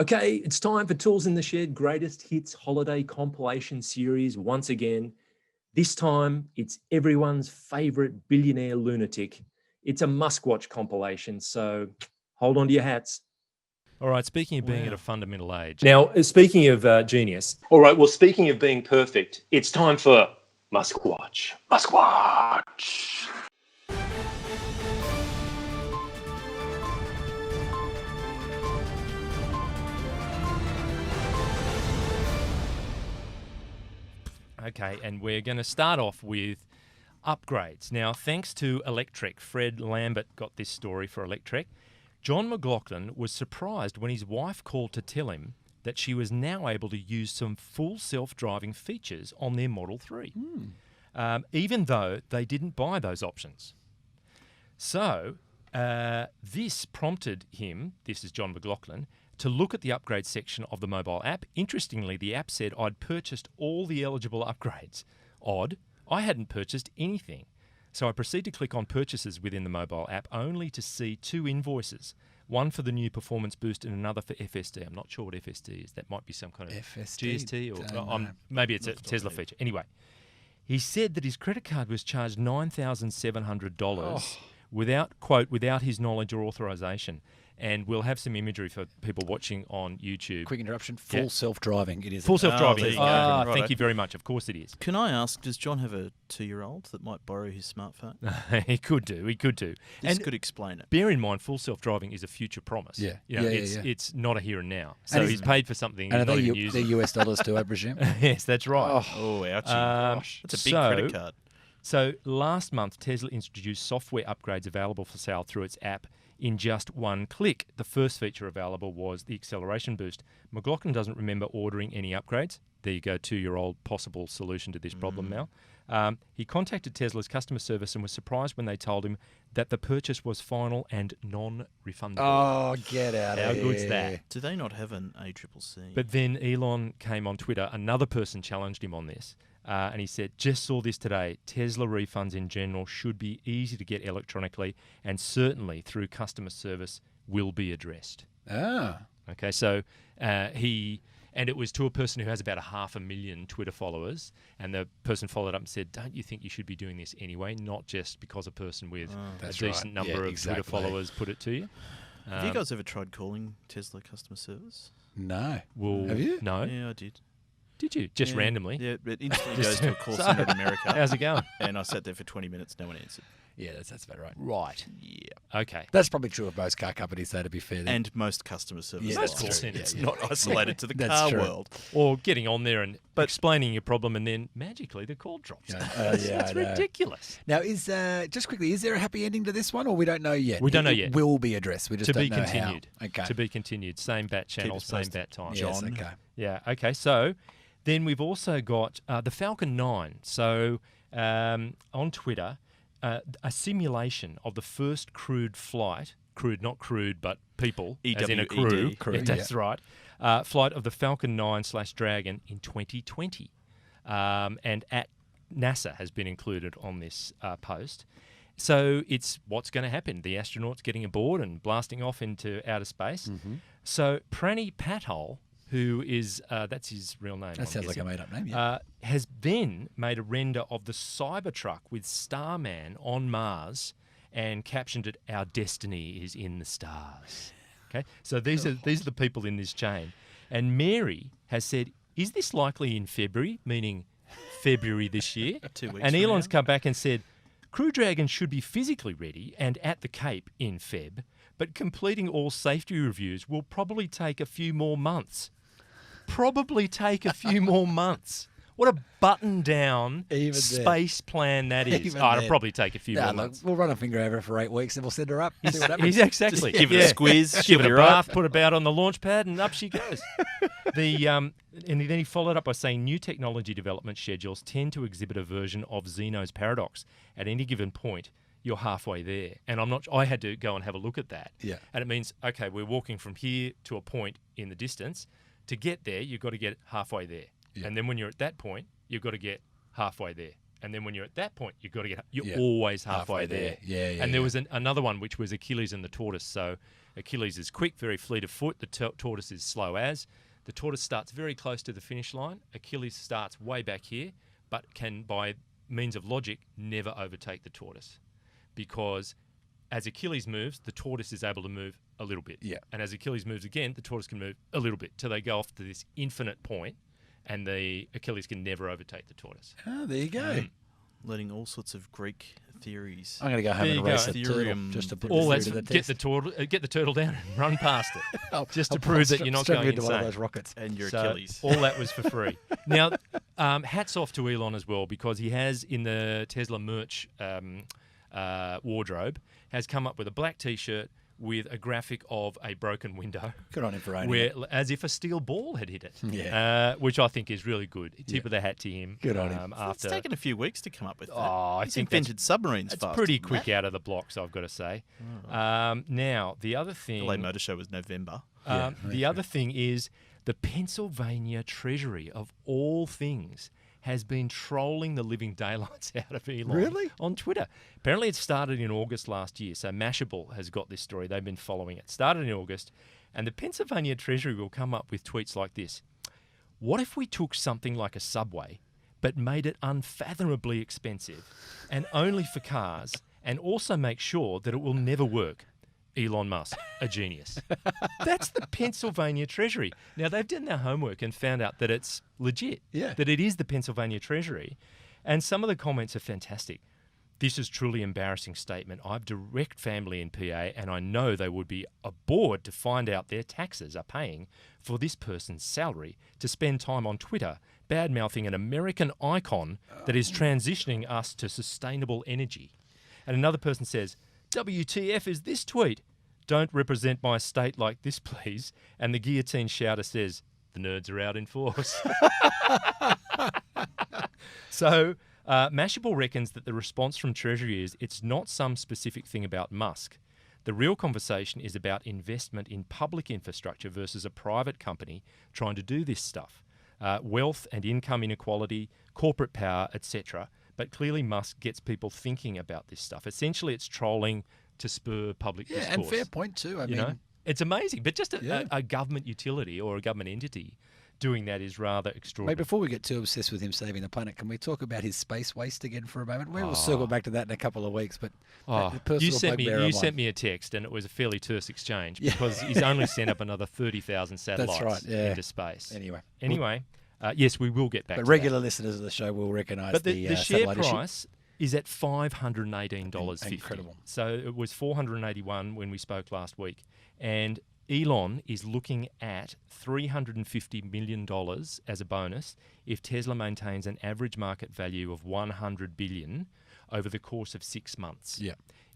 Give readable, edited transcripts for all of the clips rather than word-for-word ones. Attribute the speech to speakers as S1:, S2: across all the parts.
S1: Okay, it's time for Tools in the Shed Greatest Hits Holiday Compilation Series once again. This time, it's everyone's favorite billionaire lunatic. It's a MuskWatch compilation, so hold on to your hats.
S2: All right, speaking of being at a fundamental age.
S1: Now, speaking of genius. All right, well, speaking of being perfect, it's time for MuskWatch. MuskWatch!
S2: Okay, and we're going to start off with upgrades. Now, thanks to Electrek, Fred Lambert got this story for Electrek. John McLaughlin was surprised when his wife called to tell him that she was now able to use some full self-driving features on their Model 3, even though they didn't buy those options. So this prompted him, this is John McLaughlin, to look at the upgrade section of the mobile app. Interestingly, the app said I'd purchased all the eligible upgrades. Odd, I hadn't purchased anything. So I proceed to click on purchases within the mobile app only to see two invoices, one for the new performance boost and another for FSD. I'm not sure what FSD is. That might be some kind of
S3: FSD,
S2: GST or maybe it's a Tesla feature. Anyway, he said that his credit card was charged $9,700 without his knowledge or authorization. And we'll have some imagery for people watching on YouTube.
S3: Quick interruption. Full self-driving. It is.
S2: Full self-driving.
S3: Oh,
S2: thank you very much. Of course it is.
S4: Can I ask, does John have a 2-year-old that might borrow his smartphone?
S2: He could do.
S4: This could explain it.
S2: Bear in mind, full self-driving is a future promise.
S3: Yeah.
S2: It's not a here and now. So he's paid for something.
S3: And
S2: he's not even using.
S3: they're US dollars too, I presume?
S2: Yes, that's right.
S4: Oh, ouchie. Gosh. That's a big credit card.
S2: So last month, Tesla introduced software upgrades available for sale through its app in just one click. The first feature available was the acceleration boost. McLaughlin doesn't remember ordering any upgrades. There you go, 2-year-old possible solution to this problem now. He contacted Tesla's customer service and was surprised when they told him that the purchase was final and non-refundable.
S3: Oh, get out of here.
S2: How good's that?
S4: Do they not have an ACCC?
S2: But then Elon came on Twitter. Another person challenged him on this. And he said, just saw this today. Tesla refunds in general should be easy to get electronically and certainly through customer service will be addressed. Okay, so and it was to a person who has about 500,000 Twitter followers. And the person followed up and said, don't you think you should be doing this anyway? Not just because a person with a decent number of Twitter followers put it to you.
S4: Have you guys ever tried calling Tesla customer service?
S3: No.
S2: Well,
S3: have you?
S2: No.
S4: Yeah, I did.
S2: Did you? Just randomly?
S4: Yeah, it instantly goes to a call center in America.
S2: How's it going?
S4: And I sat there for 20 minutes, no one answered.
S3: Yeah, that's about right.
S2: Right.
S4: Yeah.
S2: Okay.
S3: That's probably true of most car companies, though, to be fair.
S4: And most customer service.
S3: Yeah,
S2: most call centers.
S4: It's not isolated to the car world.
S2: Or getting on there and explaining your problem and then magically the call drops. It's ridiculous.
S3: Now, just quickly, is there a happy ending to this one or we don't know yet?
S2: We don't know yet.
S3: It will be addressed. We just don't know
S2: continued.
S3: how. Okay.
S2: To be continued. Same bat channel, same bat time.
S3: Yes, okay.
S2: Yeah, okay. So then we've also got the Falcon 9. So on Twitter, a simulation of the first crewed flight, not crude, but people, as in a crew. That's right. Flight of the Falcon 9/Dragon in 2020. And at NASA has been included on this post. So it's what's going to happen. The astronauts getting aboard and blasting off into outer space. Mm-hmm. So Prani Patel, who is, that's his real name.
S3: That sounds like a made-up name, yeah.
S2: Has then made a render of the Cybertruck with Starman on Mars and captioned it, "Our destiny is in the stars." Okay, so these are the people in this chain. And Mary has said, is this likely in February, meaning February this year?
S4: 2 weeks
S2: and
S4: from
S2: Elon's
S4: now.
S2: come back and said, Crew Dragon should be physically ready and at the Cape in Feb, but completing all safety reviews will probably take a few more months. What a button-down space plan that is. It'll probably take a few more months.
S3: We'll run a finger over her for 8 weeks and we'll send her up. See what happens.
S2: Exactly.
S4: Just give it a squeeze.
S2: Give it a bath, put it out on the launch pad, and up she goes. And then he followed up by saying new technology development schedules tend to exhibit a version of Zeno's paradox. At any given point, you're halfway there. And I had to go and have a look at that.
S3: Yeah.
S2: And it means, okay, we're walking from here to a point in the distance. To get there, you've got to get halfway there. Yeah. And then when you're at that point, you've got to get halfway there. And then when you're at that point, you've got to you're
S3: Yeah.
S2: always halfway there.
S3: Yeah, yeah.
S2: And there was another one, which was Achilles and the tortoise. So Achilles is quick, very fleet of foot. The tortoise is slow as. The tortoise starts very close to the finish line. Achilles starts way back here, but can, by means of logic, never overtake the tortoise. Because as Achilles moves, the tortoise is able to move a little bit.
S3: Yeah.
S2: And as Achilles moves again, the tortoise can move a little bit till they go off to this infinite point, and the Achilles can never overtake the tortoise.
S3: Oh, there you go.
S4: Learning all sorts of Greek theories.
S3: I'm going to go home
S2: There
S3: and
S2: you
S3: race
S2: go.
S3: a turtle
S4: Theorem,
S3: just to put
S2: All
S3: the
S2: that's
S3: theory to the
S2: get
S3: test.
S2: get the turtle down and run past it, just to
S3: I'll
S2: prove that
S3: strap-
S2: you're not
S3: strap
S2: going
S3: me into one of
S2: insane.
S3: those rockets.
S4: And your
S2: So
S4: Achilles.
S2: all that was for free. Now, hats off to Elon as well, because he has, in the Tesla merch wardrobe, has come up with a black T-shirt with a graphic of a broken window,
S3: Good on him for owning
S2: where
S3: it.
S2: as if a steel ball had hit it.
S3: Yeah.
S2: Which I think is really good. Tip of the hat to him.
S3: Good on him.
S4: It's
S2: After
S4: taken a few weeks to come up with that.
S2: Oh, I
S4: He's
S2: think
S4: invented submarines
S2: it's
S4: fast.
S2: pretty quick out of the blocks, I've got to say. Now, the other
S4: The
S2: thing...
S4: LA Motor Show was November.
S2: the other thing is the Pennsylvania Treasury, of all things, has been trolling the living daylights out of Elon
S3: Really?
S2: on Twitter. Apparently it started in August last year, so Mashable has got this story. They've been following it. Started in August, and the Pennsylvania Treasury will come up with tweets like this. What if we took something like a subway but made it unfathomably expensive and only for cars, and also make sure that it will never work? Elon Musk, a genius. That's the Pennsylvania Treasury. Now, they've done their homework and found out that it's legit, that it is the Pennsylvania Treasury. And some of the comments are fantastic. This is truly embarrassing statement. I have direct family in PA, and I know they would be aboard to find out their taxes are paying for this person's salary to spend time on Twitter bad-mouthing an American icon that is transitioning us to sustainable energy. And another person says, WTF is this tweet? Don't represent my state like this, please. And the guillotine shouter says, the nerds are out in force. So Mashable reckons that the response from Treasury is it's not some specific thing about Musk. The real conversation is about investment in public infrastructure versus a private company trying to do this stuff. Wealth and income inequality, corporate power, etc. But clearly Musk gets people thinking about this stuff. Essentially, it's trolling to spur public discourse.
S3: And fair point too. I mean,
S2: it's amazing. But just a government utility or a government entity doing that is rather extraordinary.
S3: Mate, before we get too obsessed with him saving the planet, can we talk about his space waste again for a moment? We will circle back to that in a couple of weeks. But the personal
S2: you sent me a text, and it was a fairly terse exchange because he's only sent up another 30,000 satellites into space. Anyway. Yes, we will get back to
S3: regular listeners of the show will recognise
S2: but the share
S3: satellite
S2: price is at $518.50.
S3: Incredible.
S2: So it was $481 when we spoke last week. And Elon is looking at $350 million as a bonus if Tesla maintains an average market value of $100 billion over the course of 6 months,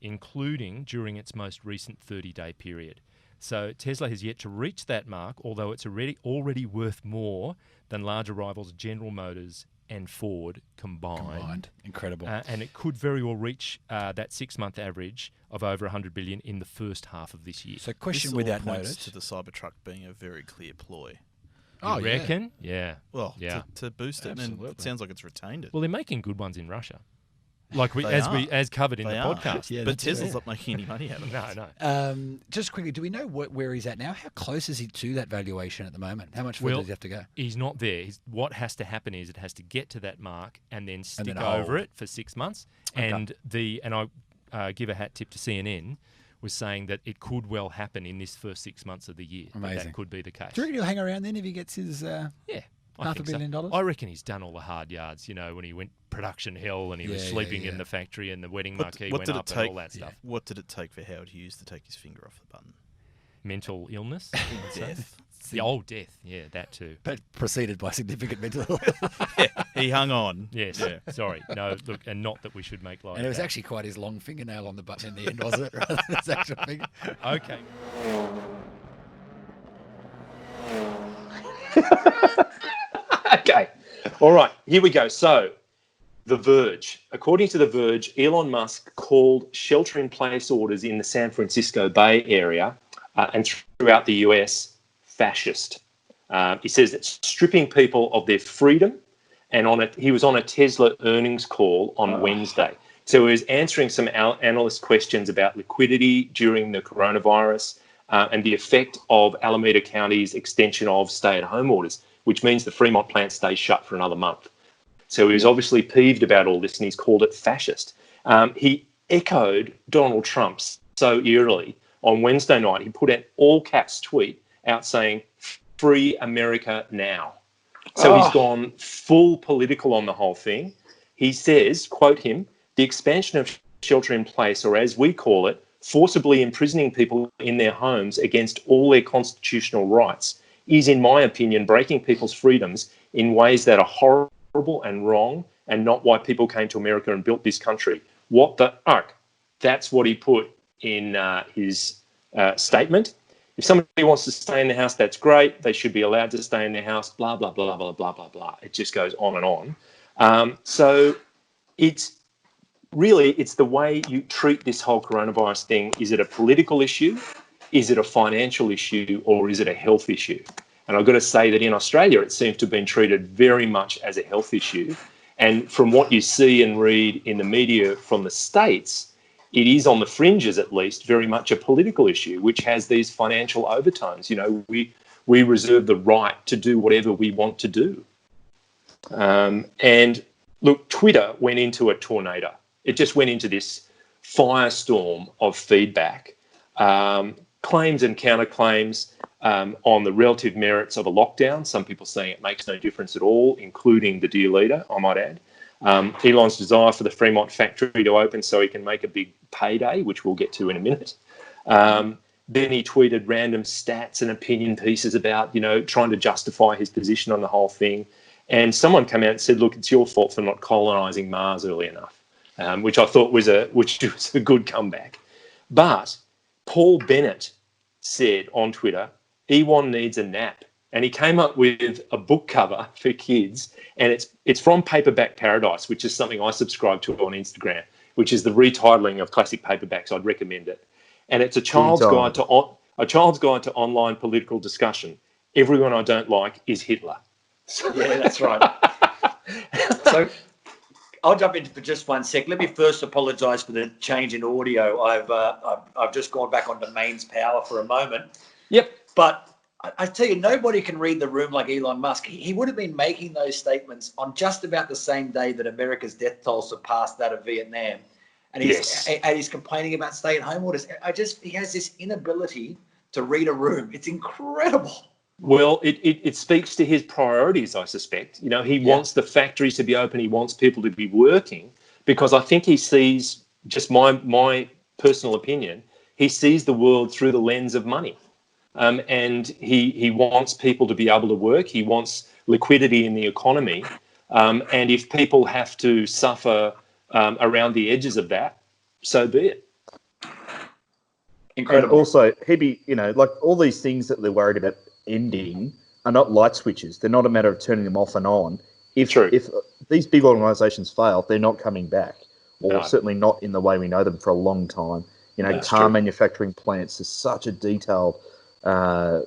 S2: including during its most recent 30-day period. So Tesla has yet to reach that mark, although it's already worth more than larger rivals General Motors and Ford combined.
S3: Incredible.
S2: And it could very well reach that 6-month average of over $100 billion in the first half of this year.
S3: So question
S4: This all
S3: without
S4: points
S3: notice.
S4: to the Cybertruck being a very clear ploy.
S2: You reckon? Yeah.
S4: Well,
S2: yeah.
S4: to boost it, and
S3: Absolutely.
S4: it sounds like it's retained it.
S2: Well, they're making good ones in Russia, like
S4: They are.
S2: as covered in
S4: They
S2: the
S4: are.
S2: podcast.
S3: Yeah,
S4: but
S3: that's
S4: Tesla's
S3: it.
S4: not making any money out of it.
S2: No.
S3: Just quickly, do we know where he's at now? How close is he to that valuation at the moment? How much further
S2: Well,
S3: does he have to go?
S2: He's not there. What has to happen is it has to get to that mark and then stick
S3: then
S2: over
S3: hold.
S2: it for 6 months.
S3: Okay.
S2: And I give a hat tip to CNN, was saying that it could well happen in this first 6 months of the year.
S3: Amazing.
S2: That could be the case.
S3: Do you reckon he'll hang around then if he gets his...
S2: Yeah. I
S3: $500
S2: think so.
S3: billion?
S2: I reckon he's done all the hard yards, when he went production hell and he was sleeping in the factory and the wedding marquee went up and all that stuff.
S4: What did it take for Howard Hughes to take his finger off the button?
S2: Mental illness?
S4: Death.
S2: The old death, yeah, that too.
S3: But preceded by significant mental...
S4: He hung on.
S2: Yes, sorry. No, look, and not that we should make light
S3: And it
S2: of
S3: was
S2: that.
S3: actually quite his long fingernail on the button in the end, wasn't it? Rather than his actual finger.
S2: Okay.
S1: Okay. All right. Here we go. So, The Verge. According to The Verge, Elon Musk called shelter-in-place orders in the San Francisco Bay Area and throughout the US fascist. He says it's stripping people of their freedom and he was on a Tesla earnings call on Wednesday. So he was answering some analyst questions about liquidity during the coronavirus and the effect of Alameda County's extension of stay-at-home orders, which means the Fremont plant stays shut for another month. So he was obviously peeved about all this, and he's called it fascist. He echoed Donald Trump so eerily on Wednesday night. He put an all-caps tweet out saying, "Free America now." So he's gone full political on the whole thing. He says, quote him, "The expansion of shelter in place, or as we call it, forcibly imprisoning people in their homes against all their constitutional rights, is, in my opinion, breaking people's freedoms in ways that are horrible and wrong, and not why people came to America and built this country." What the fuck? That's what he put in his statement. If somebody wants to stay in the house, that's great. They should be allowed to stay in their house, blah, blah, blah, blah, blah, blah, blah. It just goes on and on. So it's the way you treat this whole coronavirus thing. Is it a political issue? Is it a financial issue? Or is it a health issue? And I've got to say that in Australia, it seems to have been treated very much as a health issue. And from what you see and read in the media from the States, it is on the fringes, at least, very much a political issue, which has these financial overtones. You know, we reserve the right to do whatever we want to do. And look, Twitter went into a tornado. It just went into this firestorm of feedback, claims and counterclaims on the relative merits of a lockdown. Some people saying it makes no difference at all, including the dear leader, I might add. Elon's desire for the Fremont factory to open so he can make a big payday, which we'll get to in a minute. Then he tweeted random stats and opinion pieces about, trying to justify his position on the whole thing. And someone came out and said, look, it's your fault for not colonizing Mars early enough, which I thought was a good comeback. But Paul Bennett said on Twitter, Elon needs a nap. And he came up with a book cover for kids, and it's from Paperback Paradise, which is something I subscribe to on Instagram, which is the retitling of classic paperbacks. I'd recommend it. And it's a child's guide to online political discussion. Everyone I don't like is Hitler.
S5: Yeah, that's right. So I'll jump in for just 1 sec. Let me first apologise for the change in audio. I've just gone back onto mains power for a moment.
S1: Yep.
S5: But I tell you, nobody can read the room like Elon Musk. He would have been making those statements on just about the same day that America's death toll surpassed that of Vietnam. And he's complaining about stay-at-home orders. He has this inability to read a room. It's incredible.
S1: Well, it speaks to his priorities, I suspect. He wants the factories to be open. He wants people to be working, because I think he sees, just my personal opinion, he sees the world through the lens of money. And he wants people to be able to work. He wants liquidity in the economy. And if people have to suffer around the edges of that, so be it.
S5: Incredible.
S6: And also, he'd be, like all these things that they're worried about ending are not light switches. They're not a matter of turning them off and on. If these big organisations fail, they're not coming back, or certainly not in the way we know them for a long time. Car manufacturing plants is such a detailed, a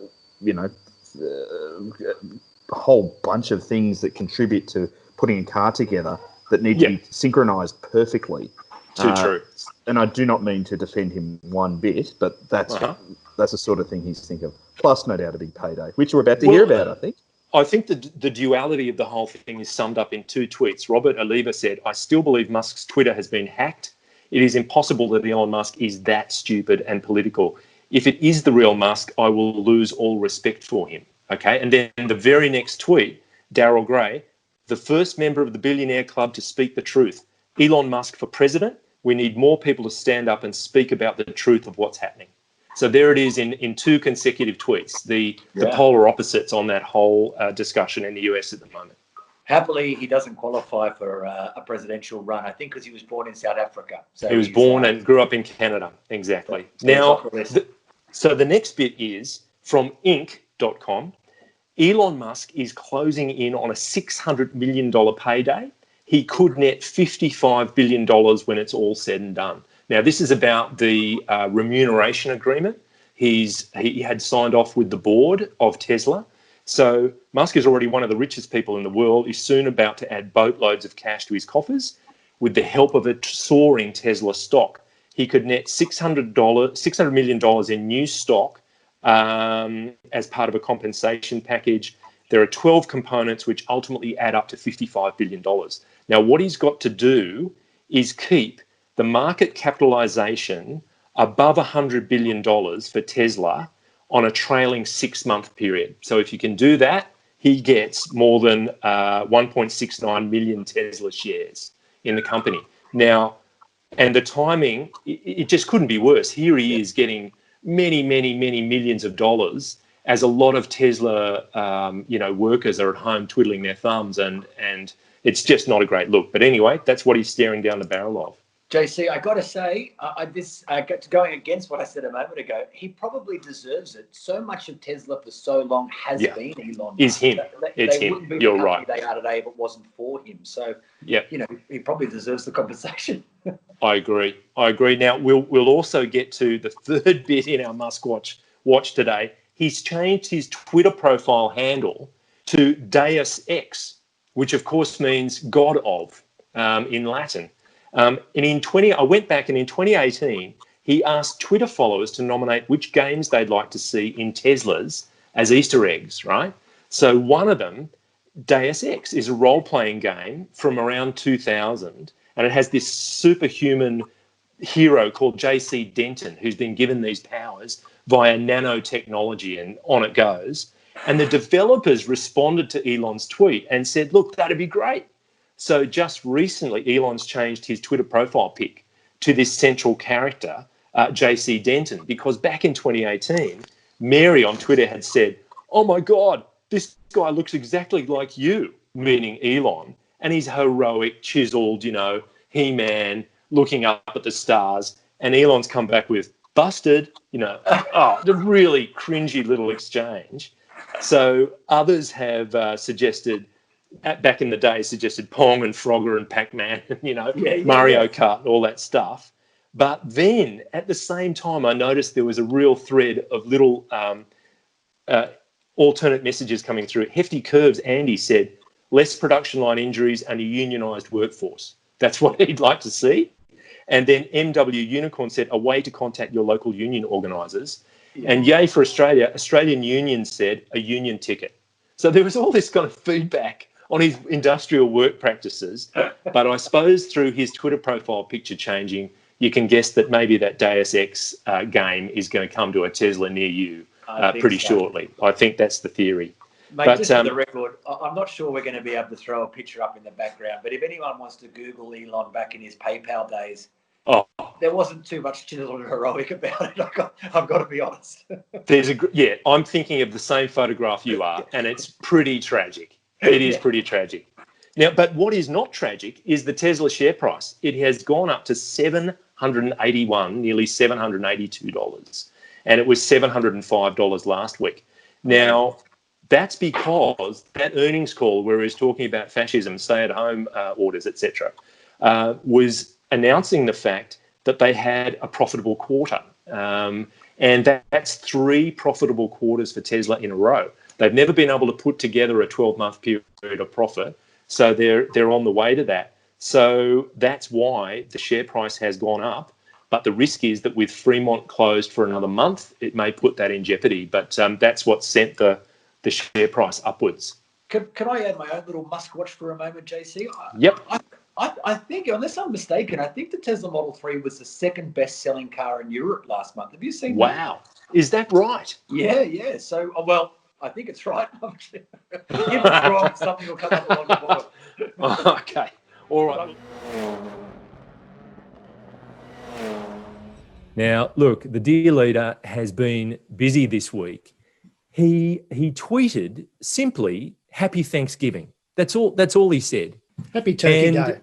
S6: whole bunch of things that contribute to putting a car together that need to be synchronised perfectly.
S1: Too true.
S6: And I do not mean to defend him one bit, but that's the sort of thing he's thinking of. Plus, no doubt, a big payday, which we're about to hear about, I think.
S1: I think the duality of the whole thing is summed up in 2 tweets. Robert Oliva said, I still believe Musk's Twitter has been hacked. It is impossible that Elon Musk is that stupid and political. If it is the real Musk, I will lose all respect for him. Okay. And then the very next tweet, Darryl Gray, the first member of the billionaire club to speak the truth. Elon Musk for president. We need more people to stand up and speak about the truth of what's happening. So there it is in 2 consecutive tweets, the polar opposites on that whole discussion in the US at the moment.
S5: Happily, he doesn't qualify for a presidential run, I think, because he was born in South Africa. So
S1: he was born and grew up in Canada. Exactly. So the next bit is from Inc.com. Elon Musk is closing in on a $600 million payday. He could net $55 billion when it's all said and done. Now, this is about the remuneration agreement he had signed off with the board of Tesla. So Musk is already one of the richest people in the world. He's soon about to add boatloads of cash to his coffers with the help of a soaring Tesla stock. He could net $600 million in new stock as part of a compensation package. There are 12 components which ultimately add up to $55 billion. Now, what he's got to do is keep the market capitalization above $100 billion for Tesla on a trailing 6-month period. So if you can do that, he gets more than 1.69 million Tesla shares in the company. Now, and the timing, it just couldn't be worse. Here he is getting many, many, many millions of dollars as a lot of Tesla, workers are at home twiddling their thumbs, and it's just not a great look. But anyway, that's what he's staring down the barrel of.
S5: JC, I got to say, going against what I said a moment ago, he probably deserves it. So much of Tesla for so long has been Elon Musk.
S1: Is him. It's him.
S5: Wouldn't be
S1: You're
S5: the
S1: right.
S5: They are today if it wasn't for him. So, he probably deserves the compensation.
S1: I agree. Now, we'll also get to the third bit in our MuskWatch watch today. He's changed his Twitter profile handle to Deus Ex, which of course means God of in Latin. And I went back, and in 2018, he asked Twitter followers to nominate which games they'd like to see in Teslas as Easter eggs, right? So one of them, Deus Ex, is a role-playing game from around 2000, and it has this superhuman hero called J.C. Denton, who's been given these powers via nanotechnology, and on it goes. And the developers responded to Elon's tweet and said, look, that'd be great. So just recently, Elon's changed his Twitter profile pic to this central character, J.C. Denton, because back in 2018, Mary on Twitter had said, oh my God, this guy looks exactly like you, meaning Elon, and he's heroic, chiseled, He-Man, looking up at the stars. And Elon's come back with, busted, the really cringy little exchange. So others have back in the day, suggested Pong and Frogger and Pac-Man, Mario Kart and all that stuff. But then at the same time, I noticed there was a real thread of little alternate messages coming through. Hefty Curves, Andy said, less production line injuries and a unionised workforce. That's what he'd like to see. And then MW Unicorn said, a way to contact your local union organisers. Yeah. And yay for Australia, Australian Union said, a union ticket. So there was all this kind of feedback on his industrial work practices. But I suppose through his Twitter profile picture changing, you can guess that maybe that Deus Ex game is going to come to a Tesla near you pretty shortly. I think that's the theory.
S5: Mate, but, just for the record, I'm not sure we're going to be able to throw a picture up in the background, but if anyone wants to Google Elon back in his PayPal days, there wasn't too much chisel and heroic about it. I've got to be honest.
S1: I'm thinking of the same photograph you are, and it's pretty tragic. It is pretty tragic. Now, but what is not tragic is the Tesla share price. It has gone up to $781, nearly $782, and it was $705 last week. Now, that's because that earnings call where he was talking about fascism, stay-at-home orders, etc., was announcing the fact that they had a profitable quarter. And that's 3 profitable quarters for Tesla in a row. They've never been able to put together a 12-month period of profit, so they're on the way to that. So that's why the share price has gone up. But the risk is that with Fremont closed for another month, it may put that in jeopardy. But that's what sent the share price upwards.
S5: Can I add my own little MuskWatch for a moment, JC?
S1: Yep.
S5: I think, unless I'm mistaken, I think the Tesla Model 3 was the second best-selling car in Europe last month. Have you seen that?
S1: Wow. Is that right?
S5: Yeah. So, well, I think it's right. If it's wrong, something will come up along the bottom.
S1: Okay. All right. Now, look, the dear leader has been busy this week. He tweeted simply, "Happy Thanksgiving." That's all he said.
S7: Happy Turkey Day.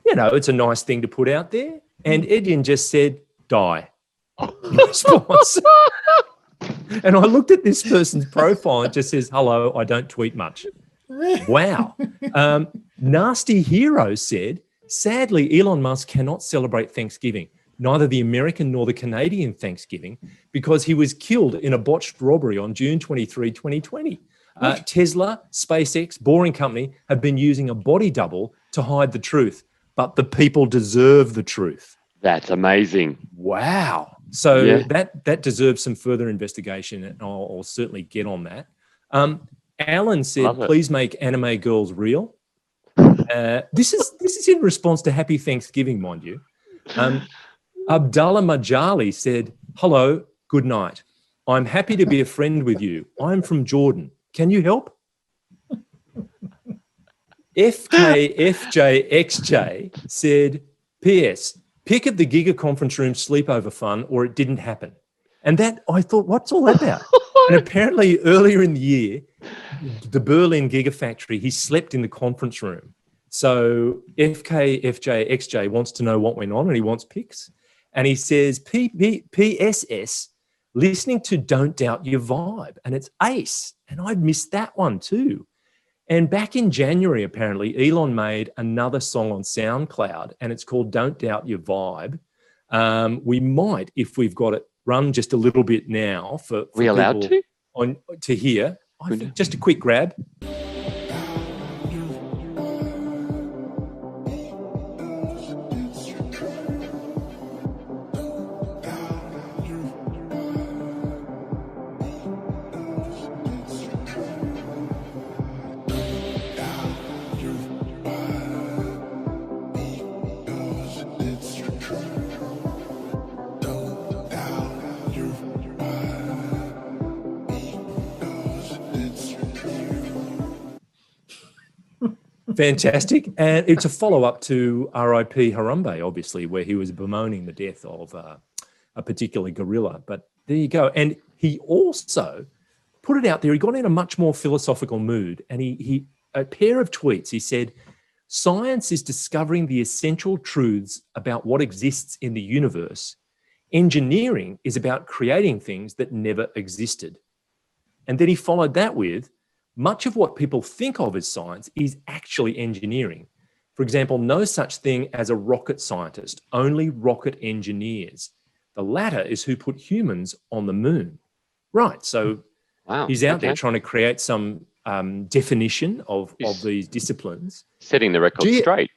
S1: It's a nice thing to put out there. And Edian just said, "Die." In response. And I looked at this person's profile and it just says, "Hello, I don't tweet much." Wow. Nasty Hero said, "Sadly, Elon Musk cannot celebrate Thanksgiving. neither the American nor the Canadian Thanksgiving because he was killed in a botched robbery on June 23, 2020. Tesla, SpaceX, Boring Company have been using a body double to hide the truth, but the people deserve the truth.
S7: That's amazing.
S1: Wow. So that deserves some further investigation, and I'll certainly get on that. Alan said, please make anime girls real. This is in response to Happy Thanksgiving, mind you. Abdullah Majali said, hello, good night. I'm happy to be a friend with you. I'm from Jordan. Can you help? FKFJXJ said, P.S. Pick at the Giga conference room sleepover fun or it didn't happen. And that, I thought, what's all that about? And apparently earlier in the year, the Berlin Gigafactory, he slept in the conference room. So FKFJXJ wants to know what went on and he wants pics. And he says, PSS, listening to Don't Doubt Your Vibe. And it's ace. And I'd missed that one too. And back in January, apparently, Elon made another song on SoundCloud and it's called Don't Doubt Your Vibe. We might, if we've got it, run just a little bit now for
S7: we allowed to?
S1: To hear. I think just a quick grab. Fantastic. And it's a follow-up to R.I.P. Harambe, obviously, where he was bemoaning the death of a particular gorilla. But there you go. And he also put it out there. He got in a much more philosophical mood. And he a pair of tweets, he said, science is discovering the essential truths about what exists in the universe. Engineering is about creating things that never existed. And then he followed that with, much of what people think of as science is actually engineering. For example, no such thing as a rocket scientist, only rocket engineers. The latter is who put humans on the moon. Right, so he's out there trying to create some definition of these disciplines.
S7: Setting the record straight.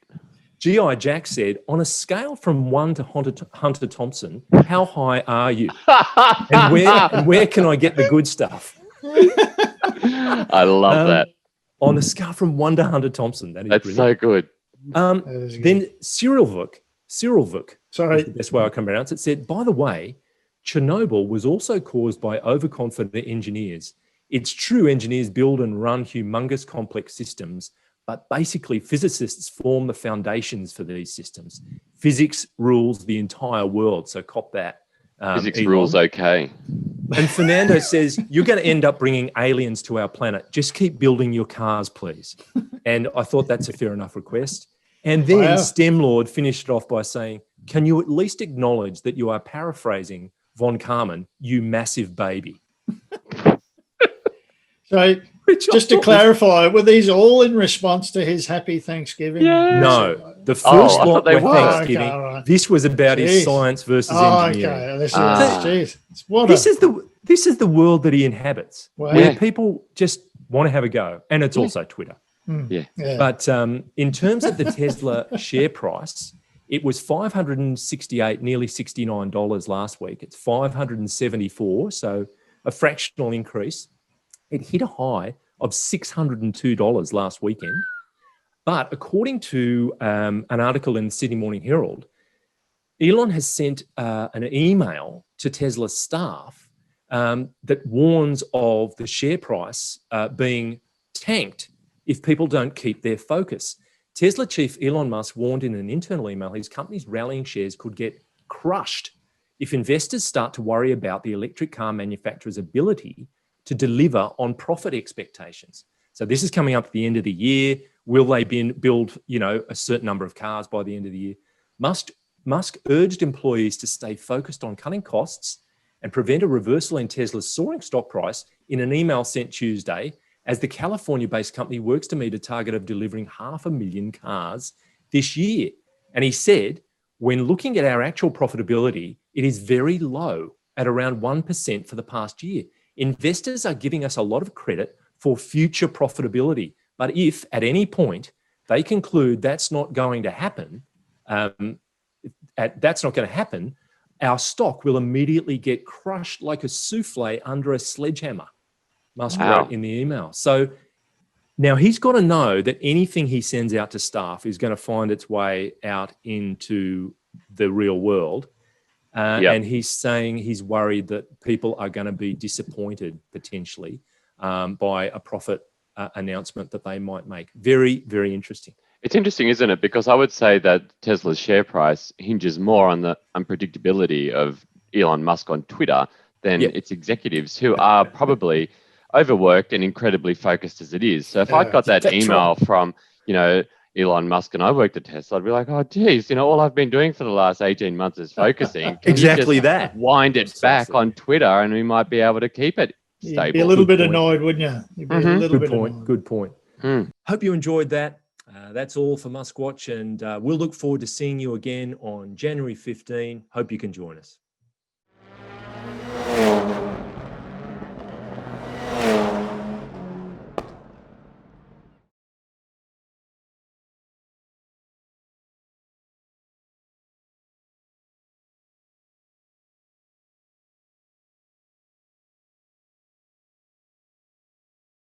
S1: G.I. Jack said, on a scale from 1 to Hunter Thompson, how high are you? and where can I get the good stuff?
S7: I love that.
S1: On a scale from 1 to Hunter Thompson. That's brilliant.
S7: So good.
S1: Then Cyril Vuk, sorry, that's the best way I can pronounce it, said, by the way, Chernobyl was also caused by overconfident engineers. It's true engineers build and run humongous complex systems, but basically physicists form the foundations for these systems. Physics rules the entire world, so cop that.
S7: Physics rules okay.
S1: And Fernando says, you're going to end up bringing aliens to our planet. Just keep building your cars, please. And I thought that's a fair enough request. And then STEMlord finished it off by saying, can you at least acknowledge that you are paraphrasing Von Karman, you massive baby?
S8: So just to clarify, were these all in response to his Happy Thanksgiving?
S1: Yeah. No, the first lot were Thanksgiving. Okay, right. This was about his science versus engineering.
S8: Okay.
S1: This is the world that he inhabits, where people just want to have a go, and it's also Twitter.
S8: Yeah.
S1: But in terms of the Tesla share price, it was $568, nearly $69 last week. It's $574, so a fractional increase. It hit a high of $602 last weekend. But according to an article in the Sydney Morning Herald, Elon has sent an email to Tesla staff that warns of the share price being tanked if people don't keep their focus. Tesla chief Elon Musk warned in an internal email his company's rallying shares could get crushed if investors start to worry about the electric car manufacturer's ability to deliver on profit expectations. So this is coming up at the end of the year. Will they build, a certain number of cars by the end of the year? Musk urged employees to stay focused on cutting costs and prevent a reversal in Tesla's soaring stock price in an email sent Tuesday as the California-based company works to meet a target of delivering 500,000 cars this year. And he said, when looking at our actual profitability, it is very low at around 1% for the past year. Investors are giving us a lot of credit for future profitability. But if at any point they conclude that's not going to happen, our stock will immediately get crushed like a souffle under a sledgehammer. Musk wrote in the email. So now he's got to know that anything he sends out to staff is going to find its way out into the real world. And he's saying he's worried that people are going to be disappointed potentially by a profit announcement that they might make. Very, very interesting.
S7: It's interesting, isn't it? Because I would say that Tesla's share price hinges more on the unpredictability of Elon Musk on Twitter than its executives, who are probably overworked and incredibly focused as it is. So if I got that email from, Elon Musk and I worked at Tesla, I'd be like, oh, geez, all I've been doing for the last 18 months is focusing.
S1: Exactly that.
S7: Wind it back on Twitter and we might be able to keep it stable.
S8: You'd be a little bit annoyed, wouldn't you? You'd be a little bit annoyed.
S1: Good point. Hope you enjoyed that. That's all for MuskWatch, and we'll look forward to seeing you again on January 15. Hope you can join us.